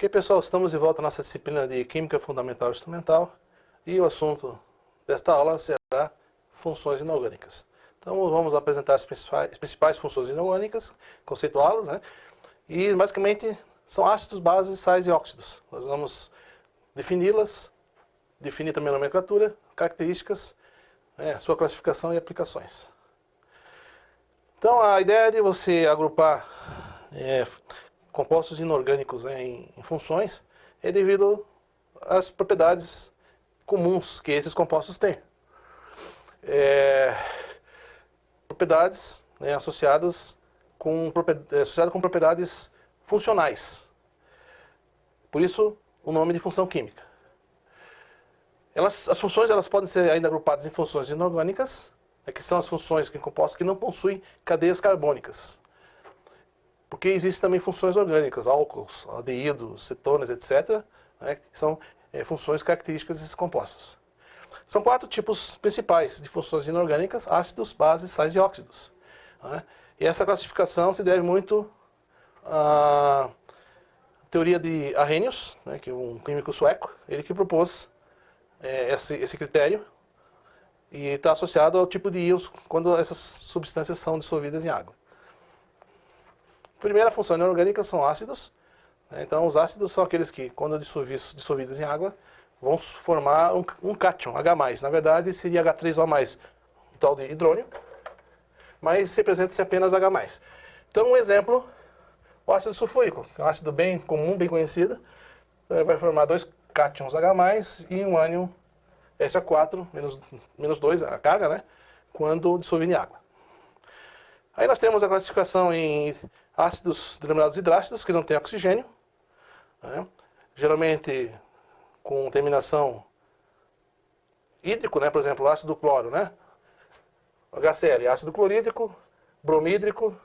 Ok, pessoal, estamos de volta à nossa disciplina de Química Fundamental e Instrumental e o assunto desta aula será funções inorgânicas. Então, vamos apresentar as principais funções inorgânicas, conceituá-las, né? E, basicamente, são ácidos, bases, sais e óxidos. Nós vamos defini-las, definir também a nomenclatura, características, sua classificação e aplicações. Então, a ideia é de você agrupar compostos inorgânicos em funções é devido às propriedades comuns que esses compostos têm. Propriedades associadas com propriedades funcionais. Por isso, o nome de função química. As funções podem ser ainda agrupadas em funções inorgânicas, que são as funções em compostos que não possuem cadeias carbônicas. Porque existem também funções orgânicas, álcools, aldeídos, cetonas, etc., que são funções características desses compostos. São 4 tipos principais de funções inorgânicas: ácidos, bases, sais e óxidos. E essa classificação se deve muito à teoria de Arrhenius, que é um químico sueco, ele que propôs esse critério, e está associado ao tipo de íons quando essas substâncias são dissolvidas em água. A primeira função inorgânica são ácidos. Então, os ácidos são aqueles que, quando dissolvidos em água, vão formar um cátion, H+. Na verdade, seria H3O+, o tal de hidrônio, mas representa-se apenas H+. Então, um exemplo, o ácido sulfúrico, que é um ácido bem comum, bem conhecido, vai formar 2 cátions H+, e um ânion SO4, menos 2, a carga, quando dissolvido em água. Aí nós temos a classificação em ácidos denominados hidrácidos, que não têm oxigênio, geralmente com terminação hídrico, por exemplo, o ácido cloro, HCl, ácido clorídrico, bromídrico,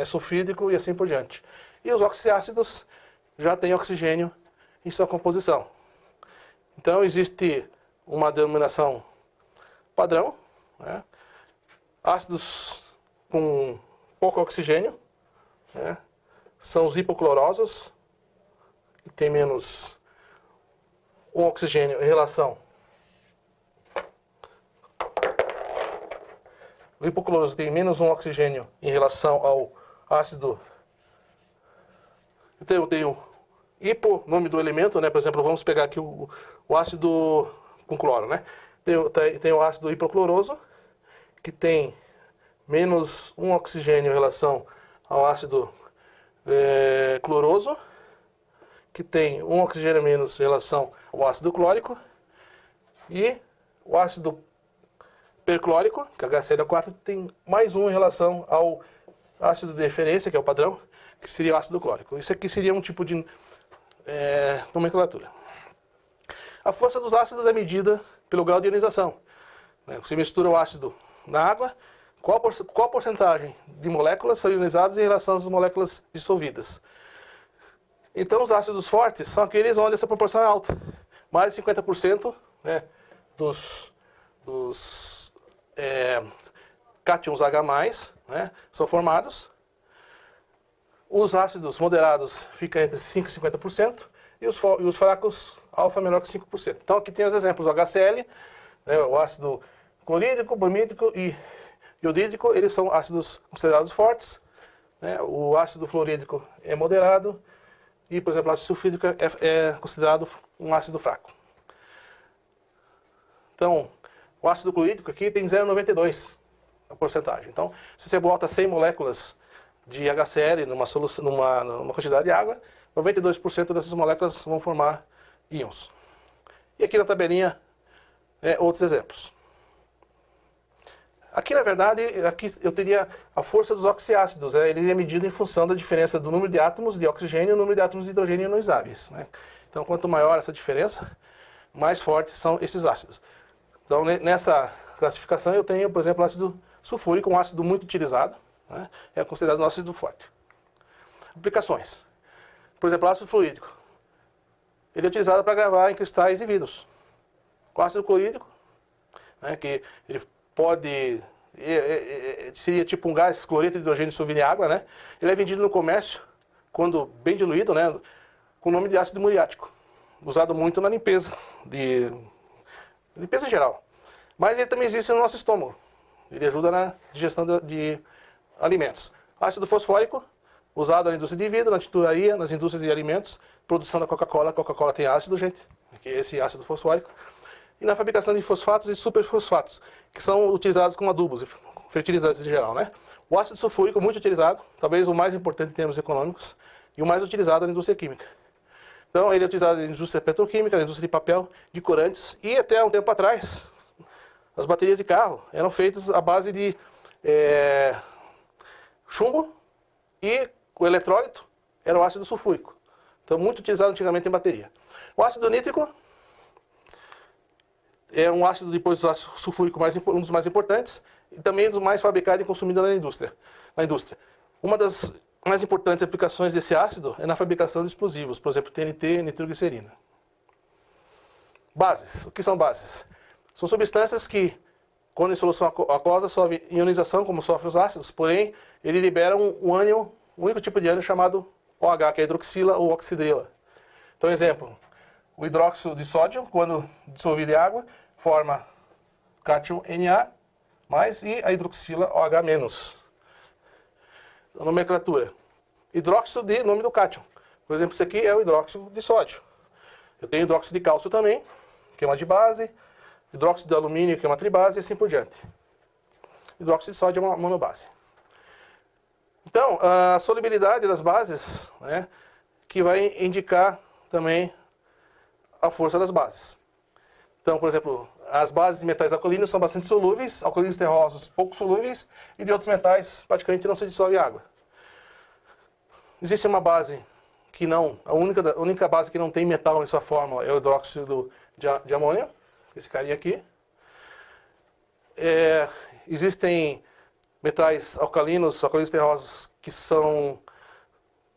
sulfídrico e assim por diante. E os oxiácidos já têm oxigênio em sua composição. Então existe uma denominação padrão, ácidos com pouco oxigênio, são os hipoclorosos, que tem menos um oxigênio em relação. O hipocloroso tem menos um oxigênio em relação ao ácido. Então eu tenho hipo, nome do elemento, por exemplo, vamos pegar aqui o ácido com cloro, tem o ácido hipocloroso, que tem menos um oxigênio em relação ao ácido cloroso, que tem um oxigênio menos em relação ao ácido clórico, e o ácido perclórico, que é HCl4, tem mais um em relação ao ácido de referência, que é o padrão, que seria o ácido clórico. Isso aqui seria um tipo de nomenclatura. A força dos ácidos é medida pelo grau de ionização. Você mistura o ácido na água, qual porcentagem de moléculas são ionizadas em relação às moléculas dissolvidas. Então, os ácidos fortes são aqueles onde essa proporção é alta. Mais de 50% dos cátions H+, são formados. Os ácidos moderados ficam entre 5% e 50%, e os fracos, alfa menor que 5%. Então, aqui tem os exemplos: o HCl, o ácido clorídrico, bromídrico e iodídrico, eles são ácidos considerados fortes. O ácido fluorídrico é moderado, e, por exemplo, o ácido sulfídrico é considerado um ácido fraco. Então, o ácido clorídrico aqui tem 0,92 a porcentagem. Então, se você bota 100 moléculas de HCl numa quantidade de água, 92% dessas moléculas vão formar íons. E aqui na tabelinha, outros exemplos. Aqui, na verdade, eu teria a força dos oxiácidos. Ele é medido em função da diferença do número de átomos de oxigênio e o número de átomos de hidrogênio ionizáveis. Então, quanto maior essa diferença, mais fortes são esses ácidos. Então, nessa classificação, eu tenho, por exemplo, o ácido sulfúrico, um ácido muito utilizado, é considerado um ácido forte. Aplicações. Por exemplo, o ácido fluorídrico. Ele é utilizado para gravar em cristais e vidros. O ácido clorídrico, que ele pode... seria tipo um gás cloreto de hidrogênio dissolvido em água, Ele é vendido no comércio, quando bem diluído, com o nome de ácido muriático, usado muito na limpeza, limpeza em geral. Mas ele também existe no nosso estômago. Ele ajuda na digestão de alimentos. Ácido fosfórico, usado na indústria de vidro, na tinturaria, nas indústrias de alimentos, produção da Coca-Cola. A Coca-Cola tem ácido, gente, que é esse ácido fosfórico. E na fabricação de fosfatos e superfosfatos, que são utilizados como adubos e fertilizantes em geral, né? O ácido sulfúrico é muito utilizado, talvez o mais importante em termos econômicos, e o mais utilizado na indústria química. Então, ele é utilizado na indústria petroquímica, na indústria de papel, de corantes, e até um tempo atrás, as baterias de carro eram feitas à base de chumbo e o eletrólito era o ácido sulfúrico. Então, muito utilizado antigamente em bateria. O ácido nítrico é um ácido, depois do ácido sulfúrico, um dos mais importantes e também dos mais fabricados e consumidos na indústria. Uma das mais importantes aplicações desse ácido é na fabricação de explosivos, por exemplo, TNT e nitroglicerina. Bases. O que são bases? São substâncias que, quando em solução aquosa, sofrem ionização, como sofrem os ácidos, porém, ele libera um ânion, um único tipo de ânion chamado OH, que é hidroxila ou oxidrila. Então, exemplo, o hidróxido de sódio, quando dissolvido em água, forma cátion Na+, e a hidroxila OH-. A nomenclatura. Hidróxido de nome do cátion. Por exemplo, isso aqui é o hidróxido de sódio. Eu tenho hidróxido de cálcio também, que é uma dibase. Hidróxido de alumínio, que é uma tribase, e assim por diante. Hidróxido de sódio é uma monobase. Então, a solubilidade das bases, né, que vai indicar também a força das bases. Então, por exemplo, as bases de metais alcalinos são bastante solúveis, alcalinos terrosos pouco solúveis, e de outros metais praticamente não se dissolve em água. Existe uma base que não, a única base que não tem metal em sua fórmula é o hidróxido de amônio, esse carinha aqui. Existem metais alcalinos terrosos que são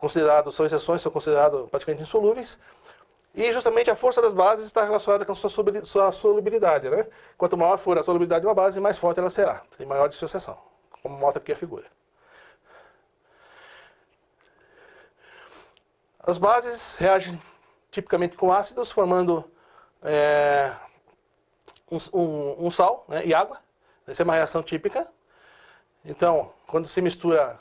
exceções, são considerados praticamente insolúveis. E justamente a força das bases está relacionada com a sua solubilidade, né? Quanto maior for a solubilidade de uma base, mais forte ela será. Tem maior dissociação, como mostra aqui a figura. As bases reagem tipicamente com ácidos, formando um sal, né, e água. Essa é uma reação típica. Então, quando se mistura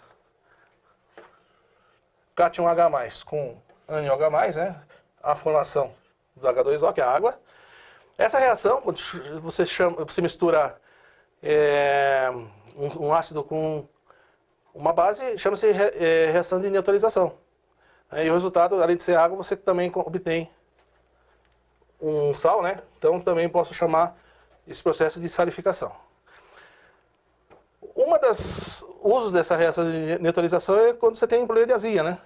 cátion H+, com ânion H+, né, a formação do H2O, que é a água. Essa reação, quando você mistura um ácido com uma base, chama-se reação de neutralização. E o resultado, além de ser água, você também obtém um sal, né? Então também posso chamar esse processo de salificação. Uma das usos dessa reação de neutralização é quando você tem um problema de azia, né?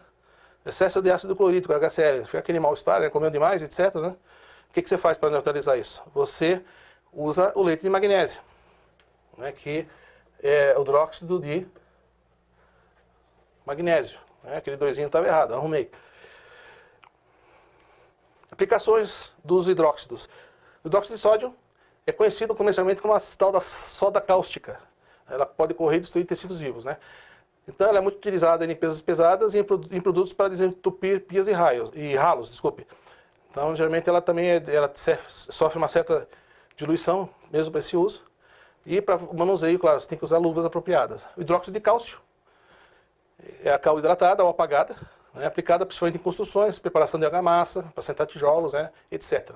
Excesso de ácido clorídrico, HCl, fica aquele mal-estar, né? Comeu demais, etc, né? O que você faz para neutralizar isso? Você usa o leite de magnésio, né? Que é o hidróxido de magnésio. Né? Aquele doisinho estava errado, arrumei. Aplicações dos hidróxidos. O hidróxido de sódio é conhecido comercialmente como a tal da soda cáustica. Ela pode correr e destruir tecidos vivos, né? Então ela é muito utilizada em limpezas pesadas e em produtos para desentupir pias e ralos, desculpe. Então geralmente ela também sofre uma certa diluição, mesmo para esse uso. E para o manuseio, claro, você tem que usar luvas apropriadas. O hidróxido de cálcio é a cal hidratada ou apagada, né, aplicada principalmente em construções, preparação de argamassa, para assentar tijolos, né, etc.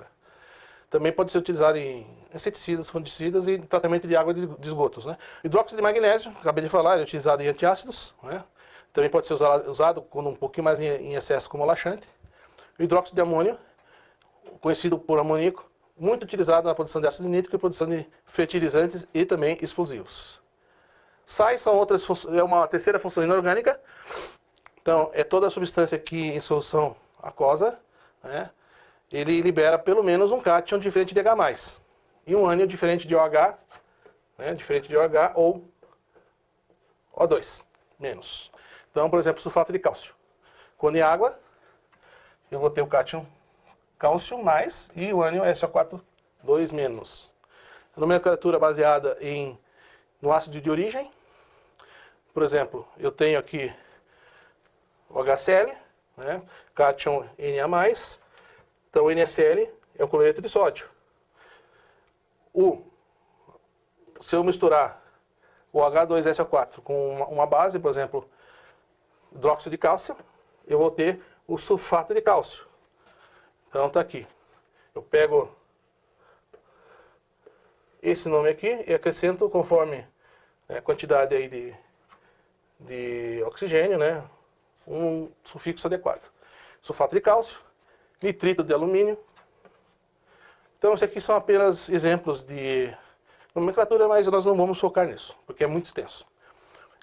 Também pode ser utilizado em inseticidas, fungicidas e tratamento de água de esgotos. Né. Hidróxido de magnésio, acabei de falar, é utilizado em antiácidos. Né. Também pode ser usado quando um pouquinho mais em excesso como laxante. O hidróxido de amônio, conhecido por amoníaco, muito utilizado na produção de ácido nítrico e produção de fertilizantes e também explosivos. Sais são é uma terceira função inorgânica. Então, é toda a substância que em solução aquosa, né, ele libera pelo menos um cátion diferente de H+, e um ânion diferente de OH, né, diferente de OH ou O2 menos. Então, por exemplo, sulfato de cálcio. Quando em água, eu vou ter o cátion cálcio mais e o ânion SO4 2 menos. A nomenclatura baseada no ácido de origem. Por exemplo, eu tenho aqui o HCl, né? Cátion Na+, então o NaCl é o cloreto de sódio. Se eu misturar o H2SO4 com uma base, por exemplo, hidróxido de cálcio, eu vou ter o sulfato de cálcio. Então está aqui. Eu pego esse nome aqui e acrescento conforme a quantidade aí de oxigênio, né, um sufixo adequado. Sulfato de cálcio, nitrito de alumínio. Então, esses aqui são apenas exemplos de nomenclatura, mas nós não vamos focar nisso, porque é muito extenso.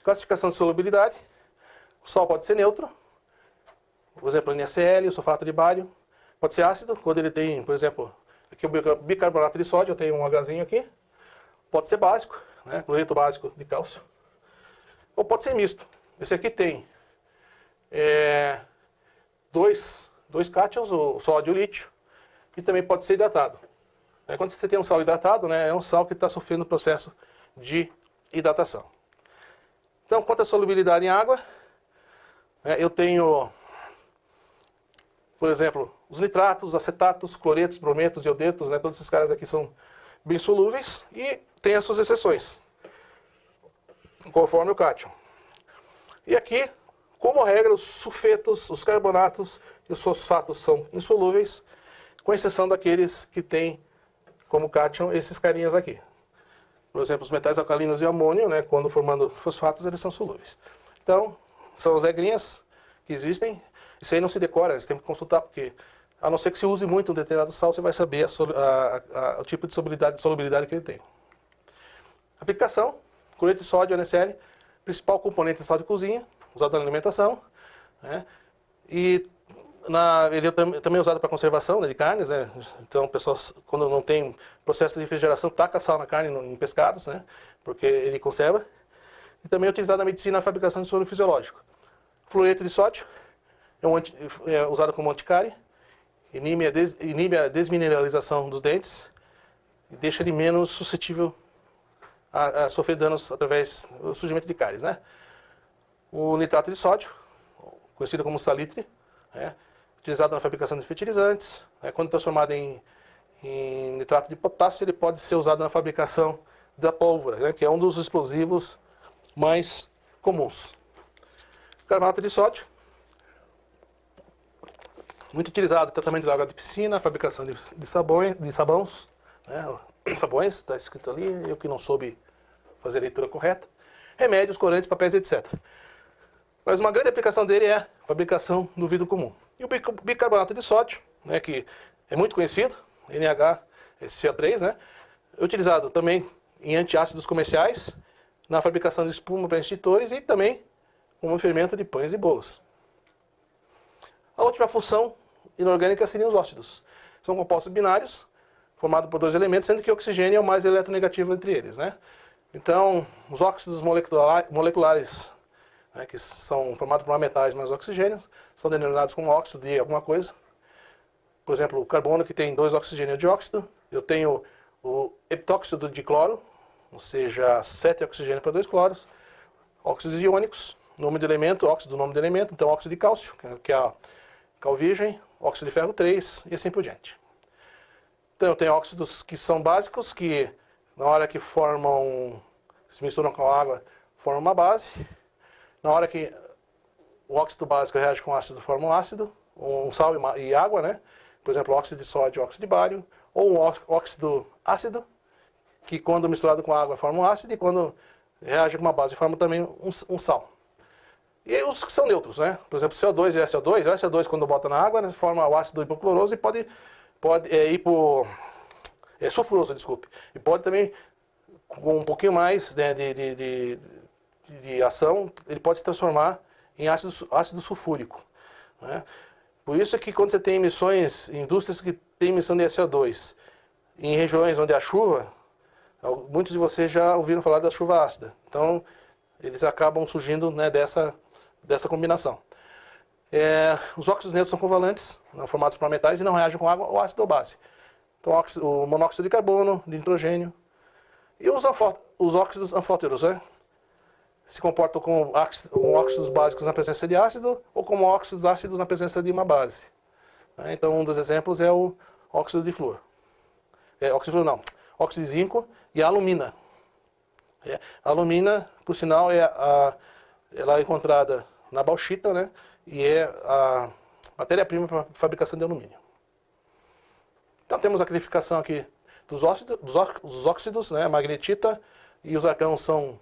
Classificação de solubilidade. O sal pode ser neutro. Por exemplo, NaCl, o sulfato de bário. Pode ser ácido, quando ele tem, por exemplo, aqui o bicarbonato de sódio, eu tenho um Hzinho aqui. Pode ser básico, né, cloreto básico de cálcio. Ou pode ser misto. Esse aqui tem dois cátions, o sódio e o lítio. E também pode ser hidratado. Quando você tem um sal hidratado, né, é um sal que está sofrendo o processo de hidratação. Então, quanto à solubilidade em água, eu tenho, por exemplo, os nitratos, acetatos, cloretos, brometos, iodetos, né, todos esses caras aqui são bem solúveis e tem as suas exceções, conforme o cátion. E aqui, como regra, os sulfetos, os carbonatos e os fosfatos são insolúveis, com exceção daqueles que têm como cátion esses carinhas aqui. Por exemplo, os metais alcalinos e amônio, né, quando formando fosfatos, eles são solúveis. Então, são as regrinhas que existem. Isso aí não se decora, você tem que consultar, porque a não ser que se use muito um determinado sal, você vai saber o tipo de solubilidade que ele tem. Aplicação: cloreto de sódio, NaCl, principal componente de sal de cozinha, usado na alimentação, né? E ele é também usado para conservação, né, de carnes, né? Então, o pessoal, quando não tem processo de refrigeração, taca sal na carne, em pescados, né? Porque ele conserva. E também é utilizado na medicina na fabricação de soro fisiológico. Fluoreto de sódio é usado como anticárie, inibe a desmineralização dos dentes e deixa ele menos suscetível a sofrer danos através do surgimento de cáries, né? O nitrato de sódio, conhecido como salitre, né, utilizado na fabricação de fertilizantes, né, quando transformado em nitrato de potássio, ele pode ser usado na fabricação da pólvora, né, que é um dos explosivos mais comuns. Carbonato de sódio, muito utilizado no tratamento de água de piscina, fabricação de sabões, né, sabões, está escrito ali, eu que não soube fazer a leitura correta, remédios, corantes, papéis, etc. Mas uma grande aplicação dele é a fabricação do vidro comum. E o bicarbonato de sódio, né, que é muito conhecido, NaHCO3, né, é utilizado também em antiácidos comerciais, na fabricação de espuma para extintores e também como fermento de pães e bolos. A última função inorgânica seriam os óxidos. São compostos binários, formados por dois elementos, sendo que o oxigênio é o mais eletronegativo entre eles, né? Então, os óxidos moleculares, né, que são formados por metais mais oxigênio, são denominados como óxido de alguma coisa. Por exemplo, o carbono, que tem 2 oxigênios de óxido. Eu tenho o heptóxido de cloro, ou seja, 7 oxigênios para 2 cloros. Óxidos iônicos, nome do elemento, óxido do nome do elemento. Então, óxido de cálcio, que é a cal virgem, óxido de ferro 3 e assim por diante. Então, eu tenho óxidos que são básicos, que na hora que se misturam com a água, formam uma base. Na hora que o óxido básico reage com ácido, forma um ácido, um sal e água, né? Por exemplo, óxido de sódio e óxido de bário. Ou um óxido ácido, que quando misturado com água forma um ácido, e quando reage com uma base forma também um sal. E os que são neutros, né? Por exemplo, CO2 e SO2. O SO2, quando bota na água, né, forma o ácido hipocloroso e pode sulfuroso, desculpe. E pode também, com um pouquinho mais, né, de ação, ele pode se transformar em ácido sulfúrico, né? Por isso que quando você tem emissões, indústrias que têm emissão de SO2, em regiões onde há chuva, muitos de vocês já ouviram falar da chuva ácida. Então, eles acabam surgindo, né, dessa combinação. Os óxidos neutros são covalentes, não formados por metais e não reagem com água ou ácido ou base. Então, o monóxido de carbono, de nitrogênio. E os óxidos anfóteros, né? se comportam como óxidos básicos na presença de ácido ou como óxidos ácidos na presença de uma base. Então, um dos exemplos é o óxido de flúor. Óxido de zinco e a alumina. A alumina, por sinal, ela é encontrada na bauxita, né? E é a matéria-prima para a fabricação de alumínio. Então, temos a classificação aqui dos óxidos, né? A magnetita e os arcãos são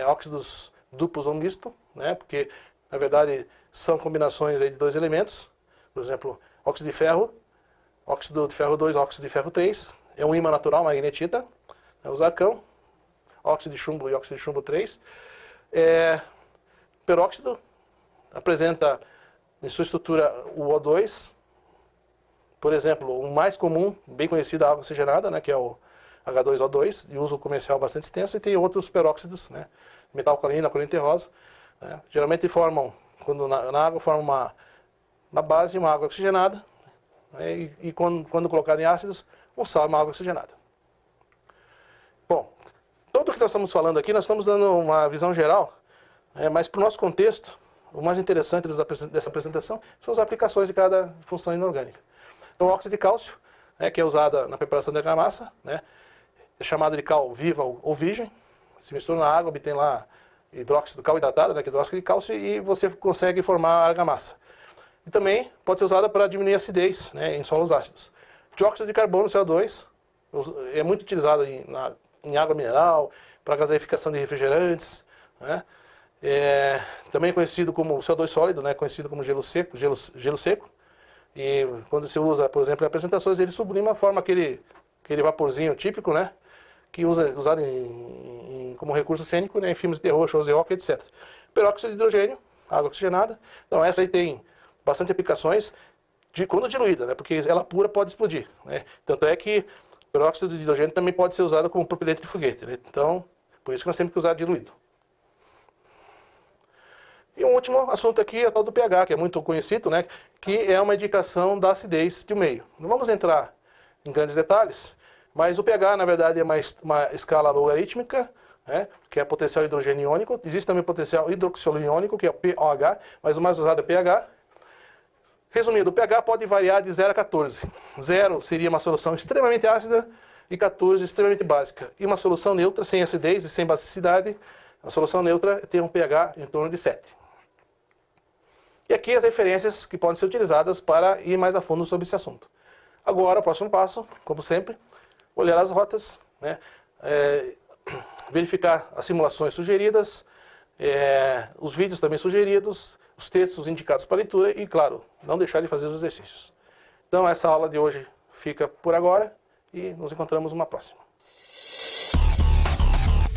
óxidos duplos ou mistos, né? Porque, na verdade, são combinações aí de dois elementos. Por exemplo, óxido de ferro 2, óxido de ferro 3, é um ímã natural, magnetita. Os arcão, óxido de chumbo e óxido de chumbo 3. Peróxido apresenta em sua estrutura o O2. Por exemplo, o mais comum, bem conhecido, é a água oxigenada, né, que é o H2O2, de uso comercial bastante extenso, e tem outros peróxidos, né, metal alcalino, alcalino terroso, né, geralmente formam, quando na água, formam na base uma água oxigenada, né, e quando colocado em ácidos, um sal e uma água oxigenada. Bom, tudo o que nós estamos falando aqui, nós estamos dando uma visão geral, mas para o nosso contexto, o mais interessante dessa apresentação são as aplicações de cada função inorgânica. Então, o óxido de cálcio, né, que é usada na preparação da argamassa, né, é chamado de cal viva ou virgem, se mistura na água, obtém lá hidróxido, cal hidratado, né, que é hidróxido de cálcio, e você consegue formar a argamassa. E também pode ser usada para diminuir a acidez, né, em solos ácidos. Dióxido de carbono, CO2, é muito utilizado em água mineral, para gaseificação de refrigerantes, né, também é conhecido como CO2 sólido, né, conhecido como gelo seco. E quando se usa, por exemplo, em apresentações, ele sublima, forma aquele vaporzinho típico, né, que usado como recurso cênico, né, em filmes de terror, shows de rock, etc. Peróxido de hidrogênio, água oxigenada. Então, essa aí tem bastante aplicações quando diluída, né, porque ela pura pode explodir, né. Tanto é que peróxido de hidrogênio também pode ser usado como propelente de foguete, né. Então, por isso que nós temos que usar diluído. E um último assunto aqui é o tal do pH, que é muito conhecido, né, que é uma indicação da acidez de um meio. Não vamos entrar em grandes detalhes, mas o pH, na verdade, é uma escala logarítmica, né, que é potencial hidrogênio iônico. Existe também o potencial hidroxilo iônico, que é o pOH, mas o mais usado é pH. Resumindo, o pH pode variar de 0 a 14. 0 seria uma solução extremamente ácida e 14 extremamente básica. E uma solução neutra, sem acidez e sem basicidade, a solução neutra tem um pH em torno de 7. E aqui as referências que podem ser utilizadas para ir mais a fundo sobre esse assunto. Agora, o próximo passo, como sempre, olhar as rotas, né, verificar as simulações sugeridas, os vídeos também sugeridos, os textos indicados para leitura e, claro, não deixar de fazer os exercícios. Então, essa aula de hoje fica por agora e nos encontramos numa próxima.